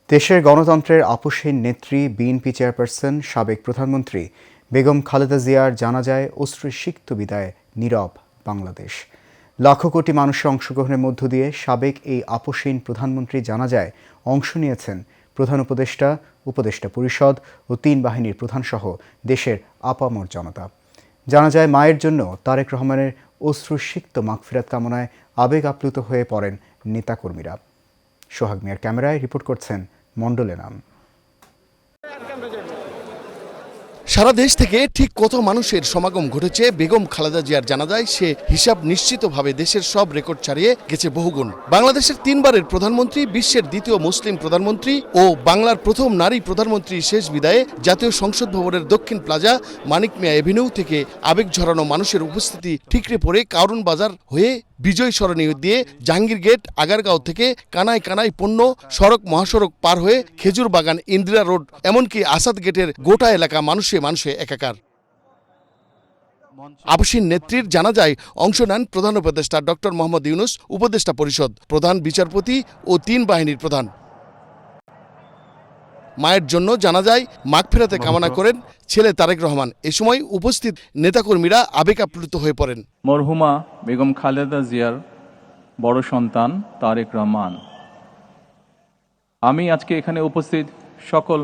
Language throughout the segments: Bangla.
দেশের গণতন্ত্রের আপোষহীন নেত্রী বিএনপি চেয়ারপারসন সাবেক প্রধানমন্ত্রী বেগম খালেদা জিয়ার জানাজায় অশ্রুসিক্ত বিদায় নীরব বাংলাদেশ। লাখো কোটি মানুষের অংশগ্রহণের মধ্য দিয়ে সাবেক এই আপোষহীন প্রধানমন্ত্রী জানাজায় অংশ নিয়েছেন প্রধান উপদেষ্টা, উপদেষ্টা পরিষদ ও ৩ বাহিনীর প্রধানসহ দেশের আপামর জনতা। জানাজায় মায়ের জন্য তারেক রহমানের অশ্রুসিক্ত মাগফিরাত কামনায় আবেগ আপ্লুত হয়ে পড়েন নেতাকর্মীরা। সোহাগ মিয়ার ক্যামেরায় রিপোর্ট করছেন মণ্ডল এনাম। সারা দেশ থেকে ঠিক কত মানুষের সমাগম ঘটেছে বেগম খালেদা জিয়ার জানাজায় সে হিসাব নিশ্চিতভাবে দেশের সব রেকর্ড ছাড়িয়ে গেছে বহুগুণ। বাংলাদেশের ৩ বারের প্রধানমন্ত্রী, বিশ্বের দ্বিতীয় মুসলিম প্রধানমন্ত্রী ও বাংলার প্রথম নারী প্রধানমন্ত্রী শেষ বিদায়ে জাতীয় সংসদ ভবনের দক্ষিণ প্লাজা মানিক মিয়া এভিনিউ থেকে আবেগ ঝরানো মানুষের উপস্থিতি ঠিকরে পড়ে কারওয়ান বাজার হয়ে বিজয় সরণি দিয়ে জাহাঙ্গীর গেট, আগারগাঁও থেকে কানায় কানায় পণ্য সড়ক মহাসড়ক পার হয়ে খেজুর বাগান, ইন্দিরা রোড, এমনকি আসাদ গেটের গোটা এলাকা মানুষে একাকার। আপোষহীন নেত্রীর জানাজায় অংশ নেন প্রধান উপদেষ্টা ডক্টর মোহাম্মদ ইউনূস, উপদেষ্টা পরিষদ, প্রধান বিচারপতি ও ৩ বাহিনীর প্রধান। মায়ের জন্য জানাজায় মাগফিরাতে কামনা করেন ছেলে তারেক রহমান। এ সময় উপস্থিত নেতাকর্মীরা আবেগ আপ্লুত হয়ে পড়েন। মরহুমা বেগম খালেদা জিয়ার বড় সন্তান তারেক রহমান। আমি আজকে এখানে উপস্থিত সকল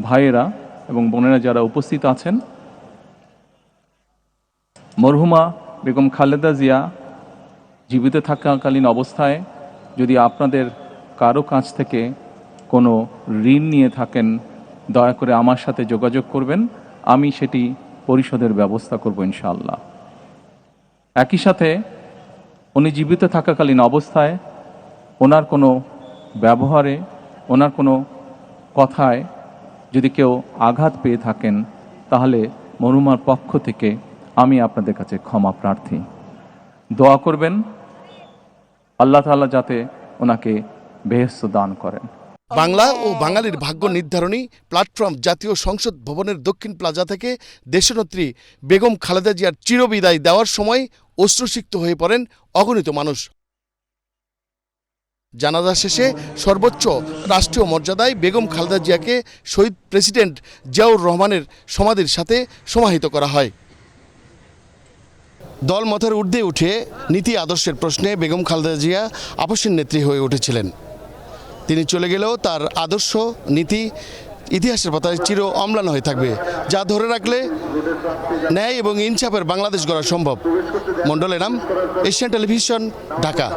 ভাইয়েরা এবং বোনেরা যারা উপস্থিত আছেন, মরহুমা বেগম খালেদা জিয়া জীবিত থাকাকালীন অবস্থায় যদি আপনাদের কারো কাছ থেকে কোনো ঋণ নিয়ে থাকেন, দয়া করে আমার সাথে যোগাযোগ করবেন, আমি সেটি পরিশোধের ব্যবস্থা করব ইনশাআল্লাহ। একই সাথে উনি জীবিত থাকাকালীন অবস্থায় ওনার কোনো ব্যবহারে, ওনার কোনো কথায় যদি কেউ আঘাত পেয়ে থাকেন, তাহলে মরহুমার পক্ষ থেকে আমি আপনাদের কাছে ক্ষমা প্রার্থী। দোয়া করবেন আল্লাহ তাআলা যাতে ওনাকে বেহেশত দান করেন। বাংলা ও বাঙালির ভাগ্য নির্ধারণী প্ল্যাটফর্ম জাতীয় সংসদ ভবনের দক্ষিণ প্লাজা থেকে দেশনেত্রী বেগম খালেদা জিয়ার চিরবিদায় দেওয়ার সময় অশ্রুসিক্ত হয়ে পড়েন অগণিত মানুষ। জানাজা শেষে সর্বোচ্চ রাষ্ট্রীয় মর্যাদায় বেগম খালেদা জিয়াকে শহীদ প্রেসিডেন্ট জিয়াউর রহমানের সমাধির সাথে সমাহিত করা হয়। দলমতের ঊর্ধ্বে উঠে নীতি আদর্শের প্রশ্নে বেগম খালেদা জিয়া আপোষহীন নেত্রী হয়ে উঠেছিলেন। তিনি চলে গেলেও তার আদর্শ, নীতি ইতিহাসের পাতায় চির অম্লান হয়ে থাকবে, যা ধরে রাখলে ন্যায় এবং ইনসাফের বাংলাদেশ গড়া সম্ভব। মণ্ডল এনাম, এশিয়ান টেলিভিশন, ঢাকা।